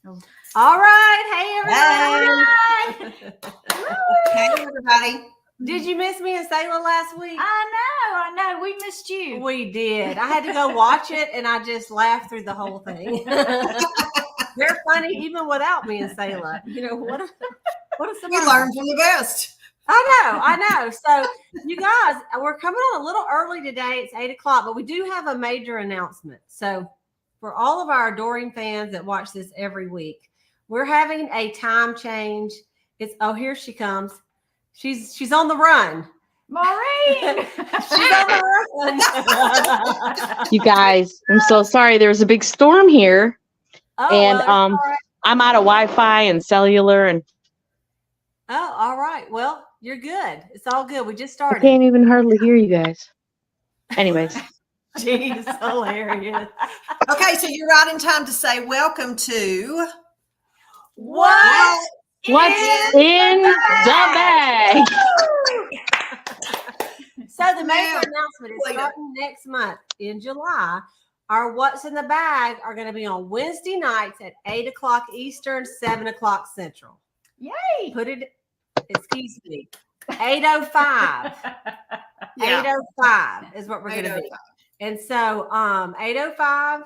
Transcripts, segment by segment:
All right. Hey, everybody. Hey, everybody. Did you miss me and Sayla last week? I know. We missed you. We did. I had to go watch it, and I just laughed through the whole thing. They're funny even without me and Sayla. You know, what a surprise. We learned from the best. I know. So, you guys, we're coming on a little early today. It's 8 o'clock, but we do have a major announcement. So, for all of our adoring fans that watch this every week, we're having a time change. Here she comes. She's on the run. Maureen! She's on the run. You guys, I'm so sorry. There was a big storm here. And right. I'm out of Wi-Fi and cellular and all right. Well, you're good. It's all good. We just started. I can't even hardly hear you guys. Anyways. Jeez, hilarious. Okay, so you're right in time to say welcome to What's in the bag? So the major announcement is starting next month in July. Our What's in the Bag are going to be on Wednesday nights at 8 o'clock Eastern, 7 o'clock Central. Yay! Excuse me, 8:05. 8:05 is what we're going to be. And so 8:05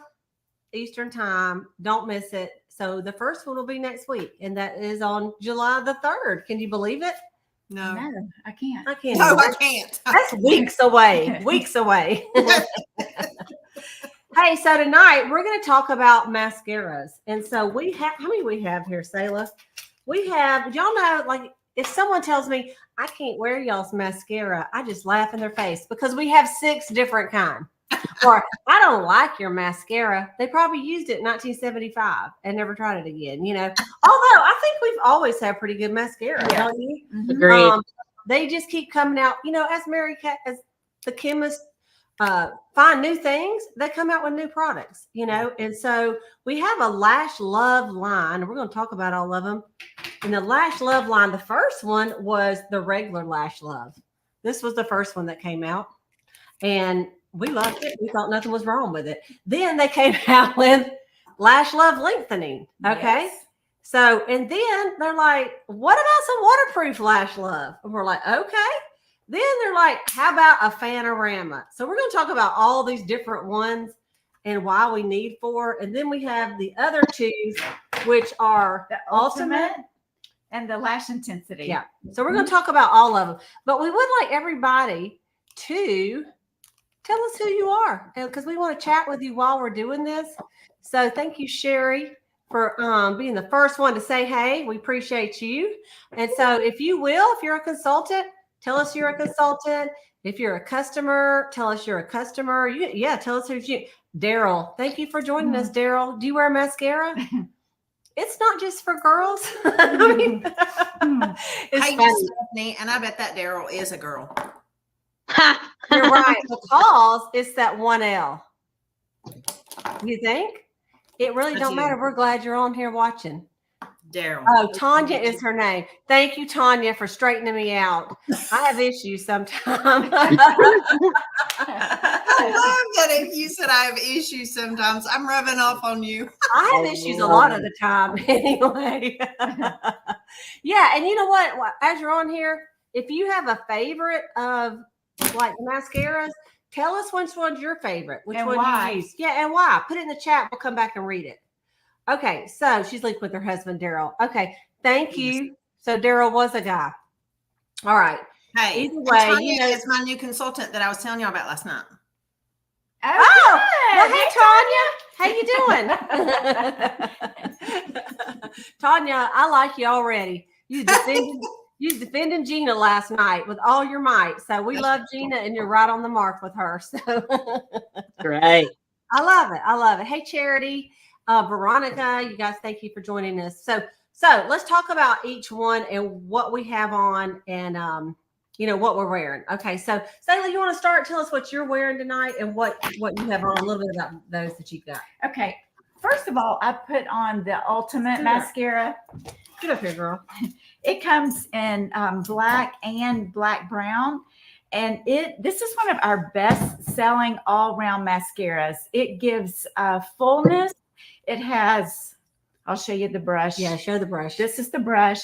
Eastern time. Don't miss it. So the first one will be next week, and that is on July the 3rd. Can you believe it? No, I can't. I can't. No, I can't. That's weeks away. Weeks away. Hey, so tonight we're going to talk about mascaras. And so we have, how many we have here, Sayla? We have, y'all know, like if someone tells me I can't wear y'all's mascara, I just laugh in their face because we have 6 different kinds. Or I don't like your mascara. They probably used it in 1975 and never tried it again, you know. Although I think we've always had pretty good mascara, don't you? Mm-hmm. Agreed. They just keep coming out, you know, as the chemists find new things, they come out with new products, you know. And so we have a Lash Love line. We're going to talk about all of them. And the Lash Love line, the first one was the regular Lash Love. This was the first one that came out. And we loved it. We thought nothing was wrong with it. Then they came out with Lash Love Lengthening. Okay. Yes. So, and then they're like, what about some waterproof Lash Love? And we're like, okay. Then they're like, how about a Panorama? So we're going to talk about all these different ones and why we need 4. And then we have the other 2, which are the Ultimate and the Lash Intensity. Yeah. So we're going to talk about all of them. But we would like everybody to tell us who you are, because we want to chat with you while we're doing this. So thank you, Sherry, for being the first one to say, hey, we appreciate you. And so if you will, if you're a consultant, tell us you're a consultant. If you're a customer, tell us you're a customer. Tell us who's you. Daryl, thank you for joining us, Daryl. Do you wear mascara? It's not just for girls. I mean, it's funny. Stephanie, and I bet that Daryl is a girl. You're right, because it's that 1L. You think? It really don't matter. We're glad you're on here watching. Daryl. Oh, Tanya is her name. Thank you, Tanya, for straightening me out. I have issues sometimes. I love that if you said I have issues sometimes, I'm rubbing off on you. I have issues a lot of the time anyway. Yeah, and you know what? As you're on here, if you have a favorite of like mascaras, tell us which one's your favorite. Which one you use. Yeah, and why. Put it in the chat. We'll come back and read it. Okay, so she's linked with her husband, Daryl. Okay, thank you. So Daryl was a guy. All right. Hey, either way, Tanya, you know, it's my new consultant that I was telling y'all about last night. Oh, well, hey, Tanya. How you doing? Tanya, I like you already. You was defending Gina last night with all your might. So we love Gina, and you're right on the mark with her. So Great. I love it. Hey, Charity, Veronica, you guys, thank you for joining us. So let's talk about each one and what we have on and what we're wearing. Okay, so Sayla, you want to start? Tell us what you're wearing tonight and what you have on, a little bit about those that you've got. Okay, first of all, I put on the Ultimate mascara. Get up here, girl. It comes in black and black brown. And this is one of our best selling all round mascaras. It gives fullness. It has I'll show you the brush. Yeah, show the brush. This is the brush.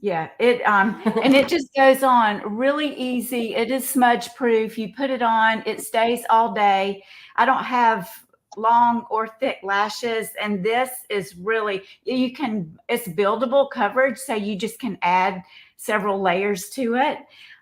Yeah, it and it just goes on really easy. It is smudge proof. You put it on, it stays all day. I don't have long or thick lashes, and this is really, it's buildable coverage, so you just can add several layers to it.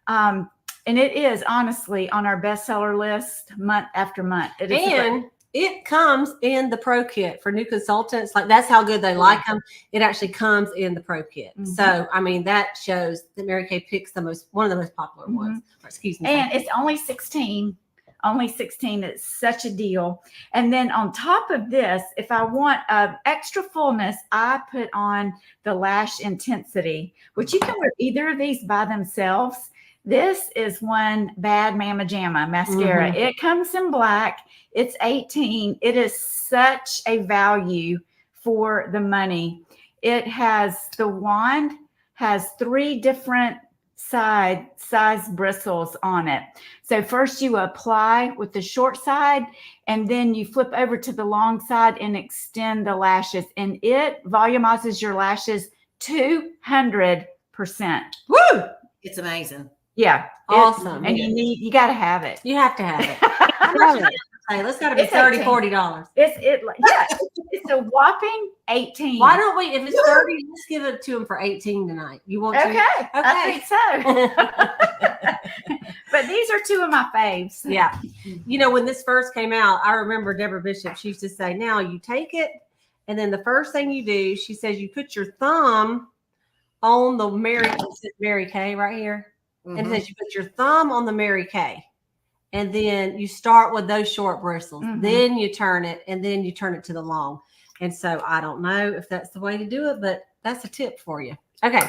And it is honestly on our bestseller list month after month. It is And it comes in the pro kit for new consultants. Like, that's how good they like them. It actually comes in the pro kit. Mhm. So, I mean, that shows that Mary Kay picks one of the most popular ones. Or, excuse me. and it's only 16. Only 16. It's such a deal. And then on top of this, if I want extra fullness, I put on the Lash Intensity, which you can wear either of these by themselves. This is one Bad Mama Jamma mascara. Mhm. It comes in black. It's 18. It is such a value for the money. It has, the wand has 3 different size bristles on it. So first you apply with the short side, and then you flip over to the long side and extend the lashes, and it volumizes your lashes 200%. Woo! It's amazing. Yeah. Awesome. And you got to have it. You have to have it. How much is it? Hey, let's got to be It's $30, 18. $40. It's a whopping 18. Why don't we, if it's 30, let's give it to them for 18 tonight. You want to? Okay. I think so. But these are 2 of my faves. Yeah. You know, when this first came out, I remember Deborah Bishop, she used to say, now you take it, and then the first thing you do, she says, you put your thumb on the Mary Kay right here. And it says you put your thumb on the Mary Kay. And then you start with those short bristles. Then you turn it, and then you turn it to the long. And so I don't know if that's the way to do it, but that's a tip for you. Okay.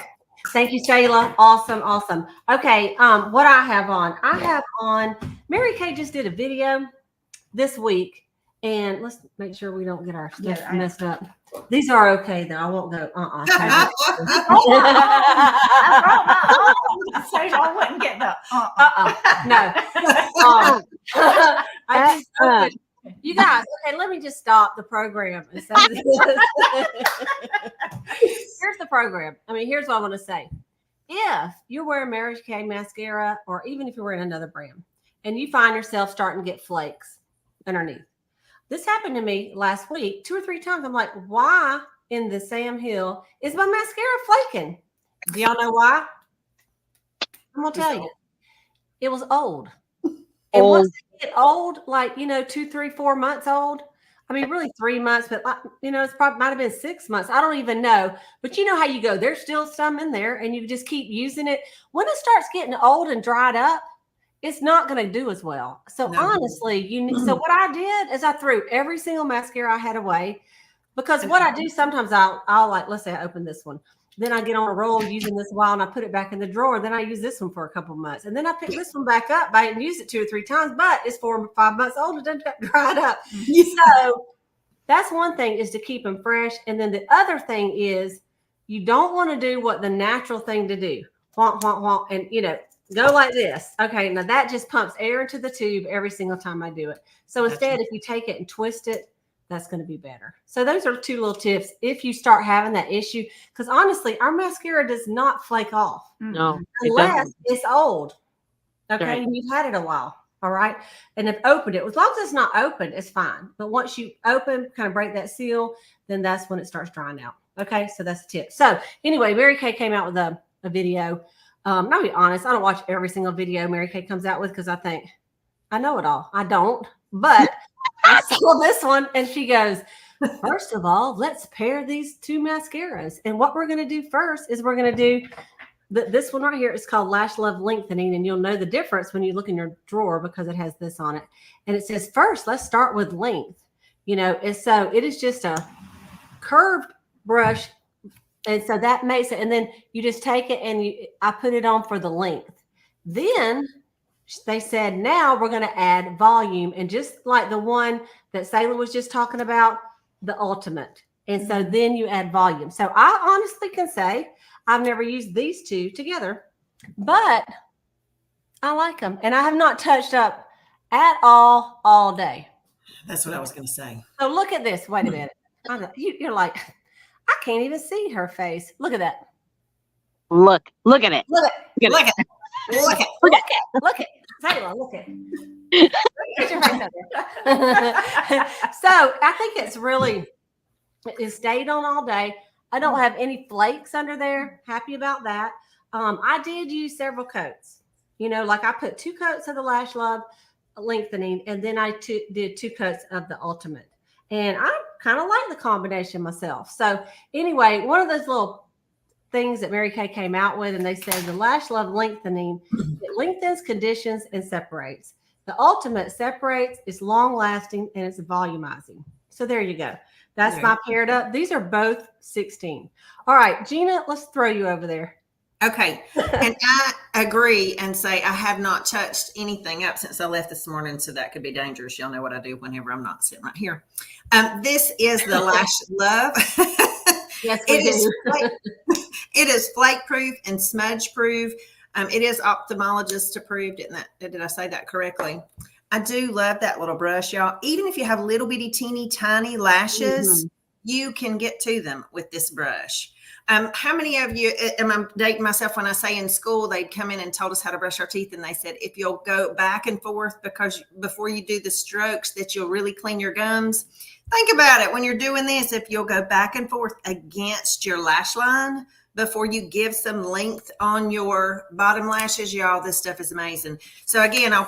Thank you, Shayla. Awesome. Awesome. Okay. What I have on, Mary Kay just did a video this week, and let's make sure we don't get our stuff messed up. These are okay though. I won't go, So I wouldn't get the no. I just opened. You guys, okay, let me just stop the program. And say here's the program. I mean, here's what I want to say. If you're wearing Mary Kay mascara, or even if you're wearing another brand, and you find yourself starting to get flakes underneath. This happened to me last week 2 or 3 times. I'm like, why in the Sam Hill is my mascara flaking? Do y'all know why? I'm going to tell you. It was old. And once it get old, like, 2, 3, 4 months old, I mean, really 3 months, but it's probably might have been 6 months. I don't even know. But you know how you go, there's still some in there, and you just keep using it. When it starts getting old and dried up, it's not going to do as well. So honestly, so what I did is I threw every single mascara I had away, because what I do sometimes I'll like, let's say I open this one, then I get on a roll using this a while, and I put it back in the drawer. Then I use this one for a couple months, and then I pick this one back up. I didn't use it 2 or 3 times, but it's 4 or 5 months old. It doesn't get dried up. So that's one thing, is to keep them fresh. And then the other thing is, you don't want to do what the natural thing to do. Wonk, wonk, wonk, and go like this. Okay, now that just pumps air into the tube every single time I do it. So instead, if you take it and twist it, that's going to be better. So those are 2 little tips if you start having that issue. Because honestly, our mascara does not flake off. No, unless it's old. Okay, Right. and you've had it a while. All right. And if opened it, as long as it's not open, it's fine. But once you open, kind of break that seal, then that's when it starts drying out. Okay, so that's a tip. So anyway, Mary Kay came out with a video. I'll be honest, I don't watch every single video Mary Kay comes out with, because I think I know it all. I don't, but I saw this one, and she goes, first of all, let's pair these 2 mascaras. And what we're going to do first is we're going to do this one right here. It's called Lash Love Lengthening, and you'll know the difference when you look in your drawer, because it has this on it. And it says, first, let's start with length. So it is just a curved brush. And so that makes it, and then you just take it and I put it on for the length. Then they said, now we're going to add volume, and just like the one that Sayla was just talking about, the ultimate. And so then you add volume. So I honestly can say I've never used these 2 together, but I like them, and I have not touched up at all day. That's what I was going to say. So look at this. Wait a minute. You're like, I can't even see her face. Look at that. Look at it. Look at Look at it. Look at it. look at Taylor. Look at. Get your face out there. So I think it stayed on all day. I don't have any flakes under there. Happy about that. I did use several coats. Like I put 2 coats of the Lash Love lengthening, and then I did 2 coats of the Ultimate. And I kind of like the combination myself. So anyway, one of those little things that Mary Kay came out with, and they said the Lash Love lengthening, it lengthens, conditions, and separates. The Ultimate separates, it's long lasting, and it's volumizing. So there you go. That's my paired up. These are both 16. All right, Gina, let's throw you over there. Okay. And I agree and say I have not touched anything up since I left this morning, so that could be dangerous. Y'all know what I do whenever I'm not sitting right here. This is the Lash Love. Yes, it is flake proof and smudge proof. It is ophthalmologist approved. Did I say that correctly? I do love that little brush, y'all. Even if you have little bitty, teeny, tiny lashes, you can get to them with this brush. How many of you, am I dating myself when I say in school, they'd come in and told us how to brush our teeth, and they said, if you'll go back and forth because before you do the strokes, that you'll really clean your gums. Think about it when you're doing this. If you'll go back and forth against your lash line before you give some length on your bottom lashes, y'all, this stuff is amazing. So again, I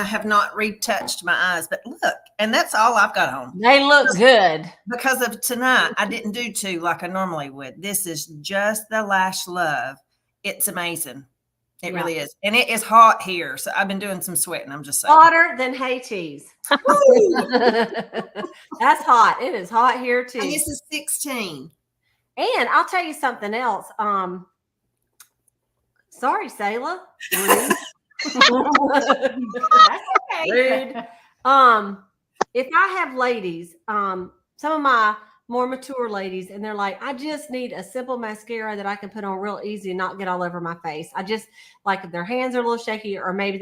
have not retouched my eyes, but look, and that's all I've got on. They look good. Because of tonight, I didn't do 2 like I normally would. This is just the Lash Love. It's amazing. It really is. And it is hot here. So I've been doing some sweating. I'm just saying. Hotter than Haiti's. That's hot. It is hot here too. And this is 16. And I'll tell you something else. Sorry, Sayla. That's okay. Rude. If I have ladies, some of my more mature ladies, and they're like, I just need a simple mascara that I can put on real easy and not get all over my face. I just like if their hands are a little shaky, or maybe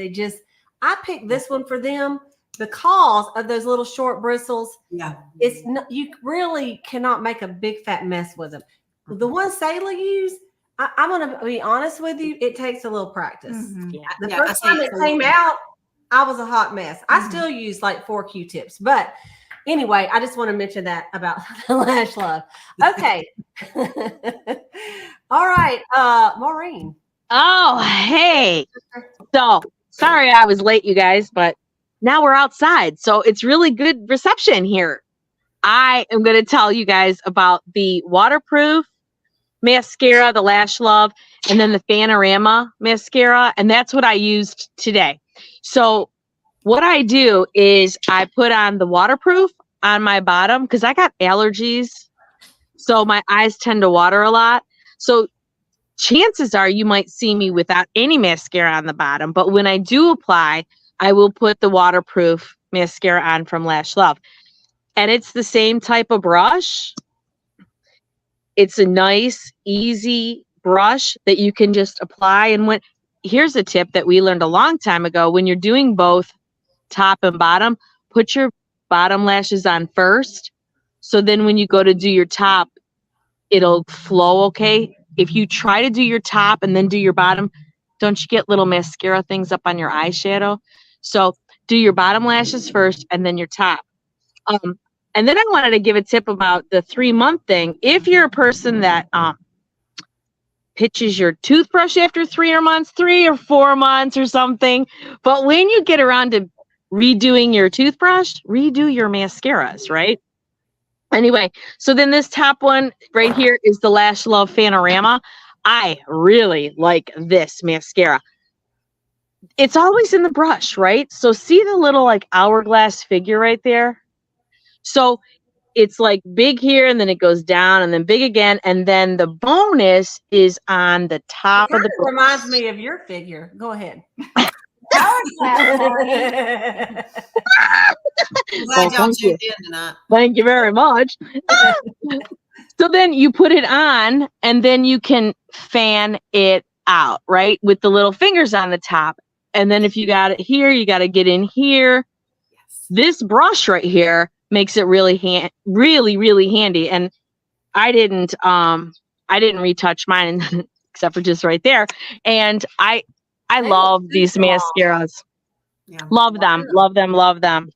I picked this one for them because of those little short bristles. Yeah. It's not, you really cannot make a big fat mess with them. The one Sayla used, I'm going to be honest with you, it takes a little practice. Yeah. The first time it came out, I was a hot mess. I still use like 4 Q-tips, but anyway, I just want to mention that about the Lash Love. Okay. All right. Maureen. Oh, hey. So sorry I was late, you guys, but now we're outside. So it's really good reception here. I am going to tell you guys about the waterproof mascara, the Lash Love, and then the Panorama mascara. And that's what I used today. So what I do is I put on the waterproof on my bottom because I got allergies. So my eyes tend to water a lot. So chances are you might see me without any mascara on the bottom. But when I do apply, I will put the waterproof mascara on from Lash Love. And it's the same type of brush. It's a nice, easy brush that you can just apply. And here's a tip that we learned a long time ago. When you're doing both top and bottom, put your bottom lashes on first. So then when you go to do your top, it'll flow okay. If you try to do your top and then do your bottom, don't you get little mascara things up on your eyeshadow? So do your bottom lashes first and then your top. And then I wanted to give a tip about the 3-month thing. If you're a person that pitches your toothbrush after 3 or 4 months or something, but when you get around to redoing your toothbrush, redo your mascaras, right? Anyway, so then this top one right here is the Lash Love Panorama. I really like this mascara. It's always in the brush, right? So see the little like hourglass figure right there? So it's like big here, and then it goes down, and then big again, and then the bonus is on the top of the brush. Reminds me of your figure. Go ahead. Glad y'all tuned in tonight. Thank you very much. So then you put it on, and then you can fan it out, right? With the little fingers on the top. And then if you got it here, you got to get in here. Yes. This brush right here makes it really really handy. And I didn't retouch mine except for just right there. And I They love look these super long. mascaras. Yeah. Love them.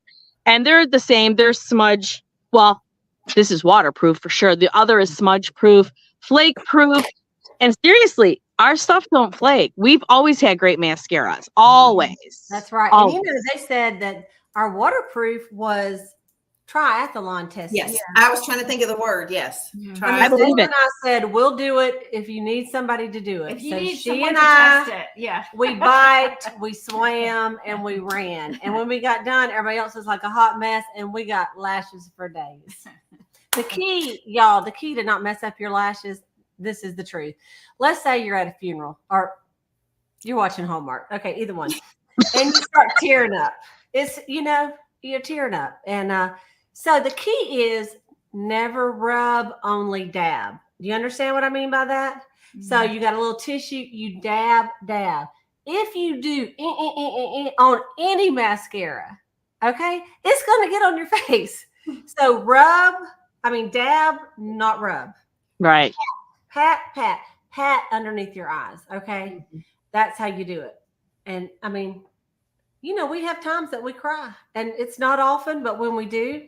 And they're the same. They're smudge. Well, this is waterproof for sure. The other is smudge proof, flake proof. And seriously, our stuff don't flake. We've always had great mascaras. Always. That's right. Always. And they said that our waterproof was triathlon tested. Yes. I was trying to think of the word. Yes. Yeah. Try And I believe Miss it. and I said, we'll do it if you need somebody to do it. If you So need she someone and to I, test it, yeah. we biked, we swam, and we ran. And when we got done, everybody else was like a hot mess, and we got lashes for days. The key, y'all, the key to not mess up your lashes, this is the truth. Let's say you're at a funeral or you're watching Hallmark. Okay, either one. And you start tearing up. It's, you're tearing up. And so the key is never rub, only dab. Do you understand what I mean by that? So you got a little tissue, you dab. If you do on any mascara, okay, it's going to get on your face. So dab, not rub. Right. Pat underneath your eyes, okay? That's how you do it. And I mean, we have times that we cry, and it's not often, but when we do,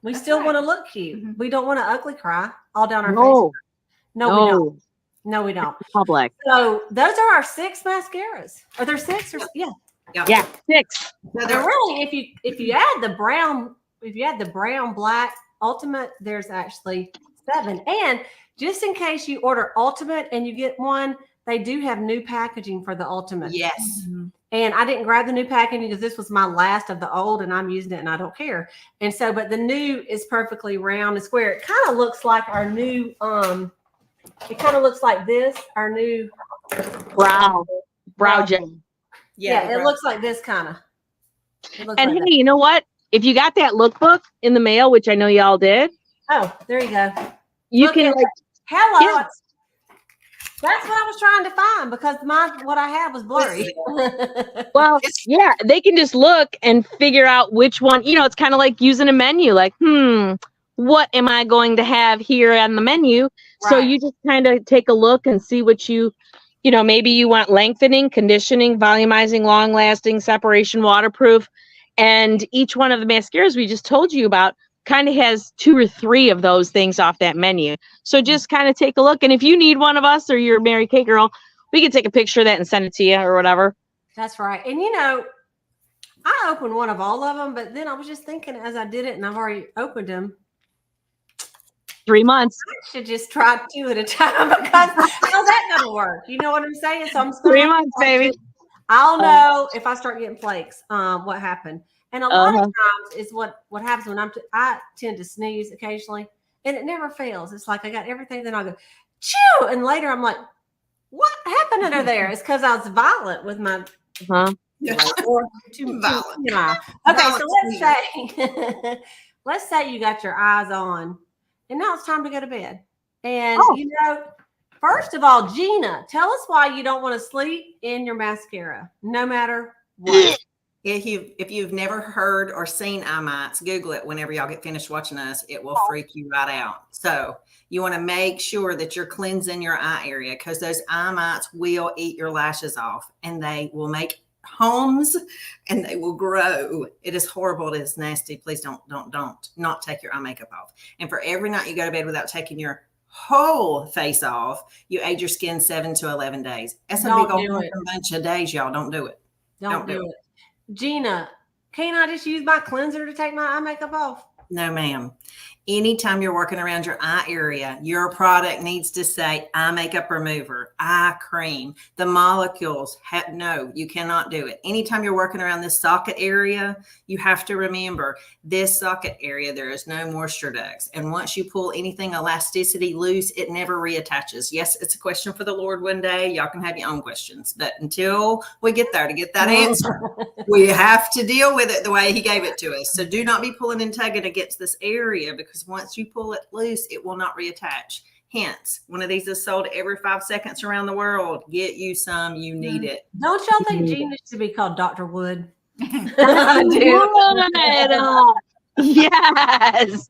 we That's still right. want to look cute. Mhm. We don't want to ugly cry all down our face. No. No, we don't. No, we don't. Public. So those are our 6 mascaras. Are there 6 or yeah? Yeah. 6. No, They're really, if you add the brown black ultimate, there's actually 7. And just in case you order ultimate and you get one, they do have new packaging for the ultimate. yes. And I didn't grab the new packaging because this was my last of the old, and I'm using it and I don't care. And so, but the new is perfectly round and square. It kind of looks like our new, it kind of looks like this, our new Brow gel. Yeah, it looks like this kind of. And hey, you know what? If you got that lookbook in the mail, which I know y'all did, oh, there you go. you Look can at like hello. Yeah. That's what I was trying to find because what I had was blurry. well, yeah, they can just look and figure out which one, it's kind of like using a menu, like, what am I going to have here on the menu? So Right. you just kind of take a look and see what maybe you want lengthening, conditioning, volumizing, long lasting, separation, waterproof. And each one of the mascaras we just told you about kind of has 2 or 3 of those things off that menu. So just kind of take a look. And if you need one of us or you're a Mary Kay girl, we can take a picture of that and send it to you or whatever. That's right. And I opened one of all of them, but then I was just thinking as I did it, and I've already opened them, 3 months. I should just try 2 at a time because how's that going to work? You know what I'm saying? So I'm just 3 months, baby. I'll know if I start getting flakes, what happened. And a lot of times is what happens when I tend to sneeze occasionally, and it never fails. It's like I got everything, then I'll go, chew. And later I'm like, what happened under there? It's because I was violent with my or too Violent. Okay, so Violent let's say you got your eyes on, and now it's time to go to bed. And first of all, Gina, tell us why you don't want to sleep in your mascara, no matter what. If you've never heard or seen eye mites, Google it whenever y'all get finished watching us. It will freak you right out. So you want to make sure that you're cleansing your eye area because those eye mites will eat your lashes off and they will make homes and they will grow. It is horrible. It is nasty. Please don't not take your eye makeup off. And for every night you go to bed without taking your whole face off, you age your skin 7 to 11 days. That's a big old bunch of days, y'all. Don't do it. Don't do it. Gina, can't I just use my cleanser to take my eye makeup off? No, ma'am. Anytime you're working around your eye area, your product needs to say eye makeup remover, eye cream. The molecules no, you cannot do it. Anytime you're working around this socket area, you have to remember this socket area, there is no moisture ducts. And once you pull anything elasticity loose, it never reattaches. Yes, it's a question for the Lord one day. Y'all can have your own questions. But until we get there to get that answer, we have to deal with it the way he gave it to us. So do not be pulling and tugging against this area because once you pull it loose, it will not reattach. Hence, one of these is sold every 5 seconds around the world. Get you some. You need it. Don't y'all think Gina should be called Dr. Wood? I do. Yes.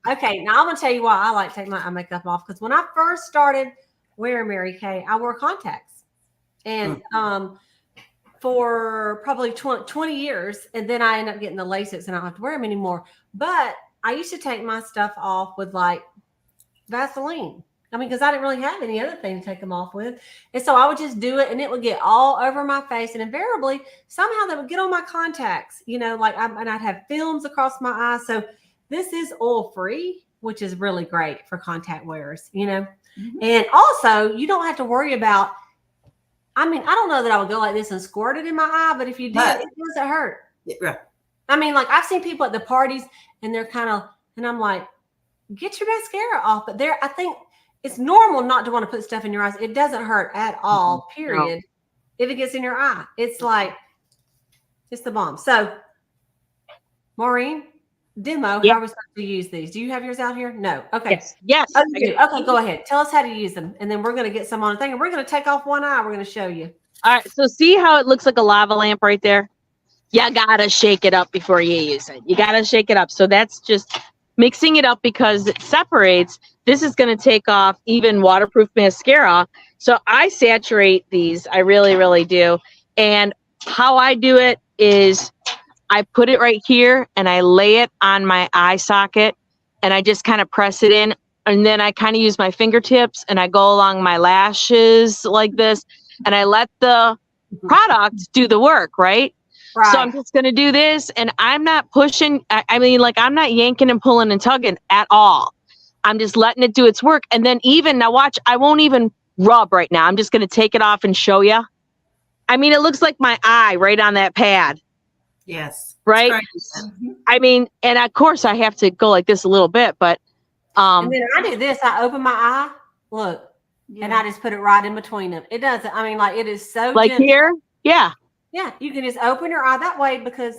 Okay, now I'm gonna tell you why I like to take my eye makeup off, because when I first started wearing Mary Kay, I wore contacts, and for probably 20 years, and then I ended up getting the LASIKs, and I don't have to wear them anymore. But I used to take my stuff off with like Vaseline. I mean, because I didn't really have any other thing to take them off with. And so I would just do it, and it would get all over my face. And invariably, somehow they would get on my contacts, and I'd have films across my eyes. So this is oil-free, which is really great for contact wearers, And also, you don't have to worry about, I mean, I don't know that I would go like this and squirt it in my eye, but if you did, it doesn't hurt. Yeah. I mean, like I've seen people at the parties, and they're and I'm like, get your mascara off. But I think it's normal not to want to put stuff in your eyes. It doesn't hurt at all, period. No. If it gets in your eye, it's like, it's the bomb. So, Maureen, demo, how are we supposed to use these? Do you have yours out here? No. Okay. Yes. Okay, go ahead. Tell us how to use them. And then we're going to get some on a thing. And we're going to take off one eye. We're going to show you. All right. So see how it looks like a lava lamp right there? You got to shake it up before you use it. You got to shake it up. So that's just mixing it up because it separates. This is going to take off even waterproof mascara. So I saturate these. I really, really do. And how I do it is I put it right here and I lay it on my eye socket and I just kind of press it in. And then I kind of use my fingertips and I go along my lashes like this. And I let the product do the work, right? So I'm just going to do this, and I'm not pushing. I mean, like, I'm not yanking and pulling and tugging at all. I'm just letting it do its work. And then now watch, I won't even rub right now. I'm just going to take it off and show you. I mean, it looks like my eye right on that pad. Yes. Right. I mean, and of course I have to go like this a little bit, but. And then I do this. I open my eye, look, and I just put it right in between them. It doesn't. I mean, like, it is so like gentle. Here. Yeah. Yeah, you can just open your eye that way because,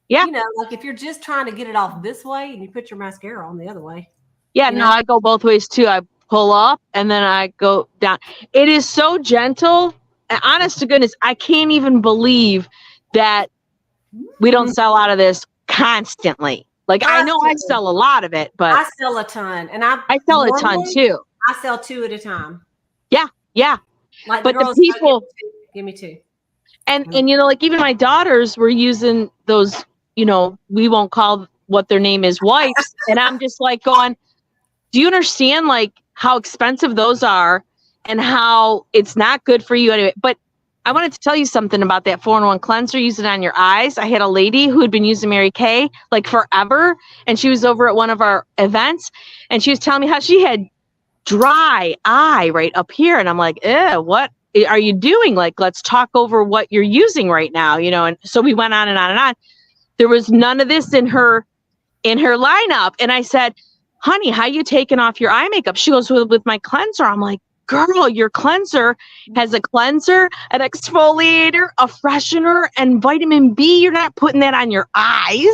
like if you're just trying to get it off this way and you put your mascara on the other way. Yeah, no, I go both ways too. I pull up and then I go down. It is so gentle. And honest to goodness, I can't even believe that we don't sell out of this constantly. Like, I know I sell a lot of it, but I sell a ton, and I sell a ton too. I sell 2 at a time. Yeah, yeah. Like but the people give me 2. And like even my daughters were using those, we won't call what their name is wipes. And I'm just like going, do you understand like how expensive those are and how it's not good for you anyway? But I wanted to tell you something about that 4-in-1 cleanser. Use it on your eyes. I had a lady who had been using Mary Kay like forever. And she was over at one of our events and she was telling me how she had dry eye right up here. And I'm like, what are you doing? Like, let's talk over what you're using right now, And so we went on and on and on. There was none of this in her lineup. And I said, honey, how you taking off your eye makeup? She goes, with my cleanser. I'm like, girl, your cleanser has a cleanser, an exfoliator, a freshener, and vitamin B. You're not putting that on your eyes.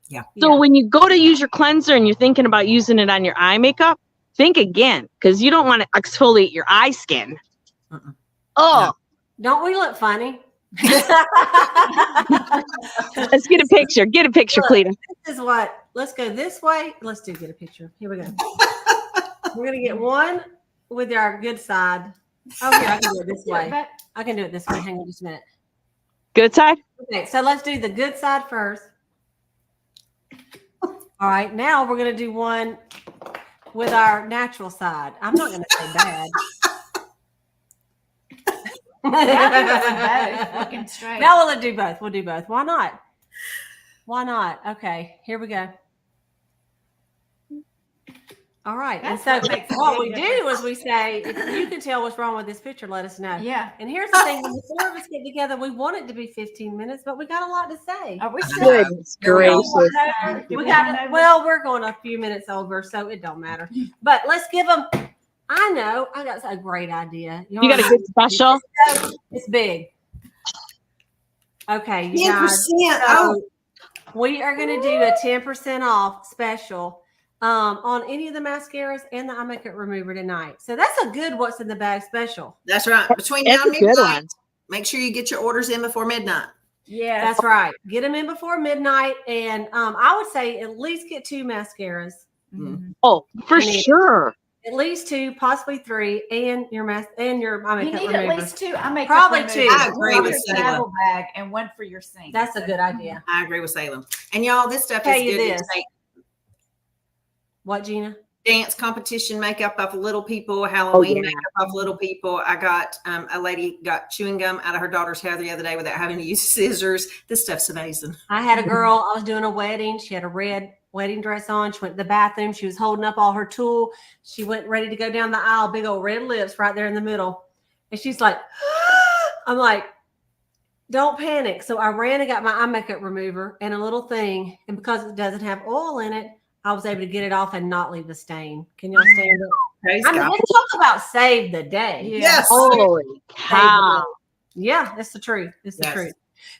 Yeah. So when you go to use your cleanser and you're thinking about using it on your eye makeup, think again, because you don't want to exfoliate your eye skin. Oh, don't we look funny? Let's get a picture. Get a picture, Cleta. This is what. Let's go this way. Let's get a picture. Here we go. We're gonna get one with our good side. Oh, here, I can do it this way. I can do it this way. Hang on just a minute. Good side? Okay, so let's do the good side first. All right, now we're going to do one with our natural side. I'm not going to say bad. Looking straight. Now we'll do both. We'll do both. Why not? Why not? Okay, here we go. All right. And so what we do is we say, if you can tell what's wrong with this picture, let us know. Yeah. And here's the thing. When the 4 of us get together, we want it to be 15 minutes, but we got a lot to say. Are we Goodness gracious. Well, we're going a few minutes over, so it don't matter. But let's give them, I know, I got a great idea. You got a good special? It's big. Okay. You 10%. guys, so we are going to do a 10% off special on any of the mascaras and the eye makeup remover tonight. So that's a good what's in the bag special. That's right. Between now and midnight, make sure you get your orders in before midnight. Yes. That's right. Get them in before midnight. And I would say at least get 2 mascaras. Mhm. Oh, for I need- sure. At least 2, possibly 3, and your You makeup need at remover. least 2. I make Probably 2. I agree One with for your Salem. travel bag and one for your sink. That's a good idea. I agree with Salem. And y'all, this stuff Tell is you good this. to take What, Gina? dance competition makeup off little people, Halloween yeah. makeup off little people. I got a lady got chewing gum out of her daughter's hair the other day without having to use scissors. This stuff's amazing. I had a girl, I was doing a wedding. She had a red wedding dress on. She went to the bathroom. She was holding up all her tool. She went ready to go down the aisle, big old red lips right there in the middle. And she's like, I'm like, don't panic. So I ran and got my eye makeup remover and a little thing. And because it doesn't have oil in it, I was able to get it off and not leave the stain. Can y'all stand up? Praise I mean, God. let's talk about save the day. Yeah. Yes. Holy cow. Yeah, that's the truth. It's the Yes. truth.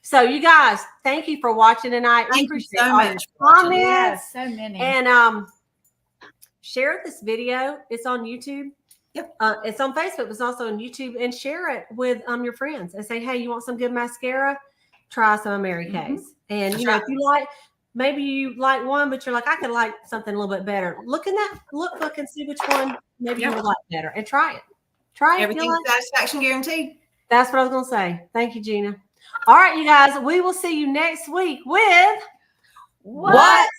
So you guys, thank you for watching tonight. We Thank you appreciate so all your much for watching. comments. Yes, so many. And share this video. It's on YouTube. Yep. It's on Facebook, but it's also on YouTube. And share it with your friends and say, hey, you want some good mascara? Try some of Mary Kay's. And you know, if you like, maybe you like one, but you're like, I could like something a little bit better. Look and see which one maybe you would like better, and try it. Try it. Everything's satisfaction guaranteed. That's what I was gonna say. Thank you, Gina. All right, you guys. We will see you next week with What's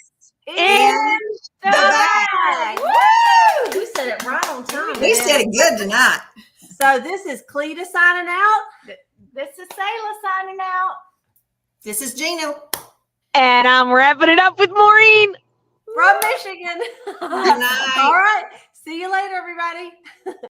in the bag? Woo! You said it right on time. We said it good tonight. So this is Cleta signing out. This is Sayla signing out. This is Gina. And I'm wrapping it up with Maureen. From Michigan. Good night. All right. See you later, everybody.